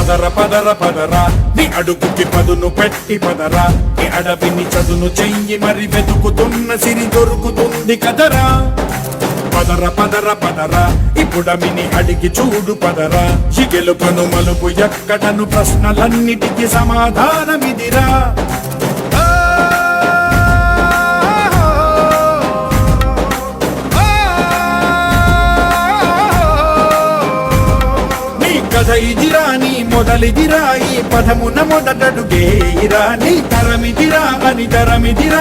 పదర పదర పదరా నీ అడుగుకి పదును పెట్టి పదరా నీ అడవిని చదును చెయ్యి మరి వెతుకుతున్న సిరి దొరుకుతుంది కదరా పదర పదర పదరా ఇప్పుడమిని అడిగి చూడు పదరా ఈ గెలుపను మలుపు ఎక్కడను ప్రశ్నలన్నిటికీ సమాధానమిదిరా కథ ఇదిరా నీ మొదలిదిరా ఈ పదమున మొదటడుగేయిరా నీ తరమిదిరా అని తరమిదిరా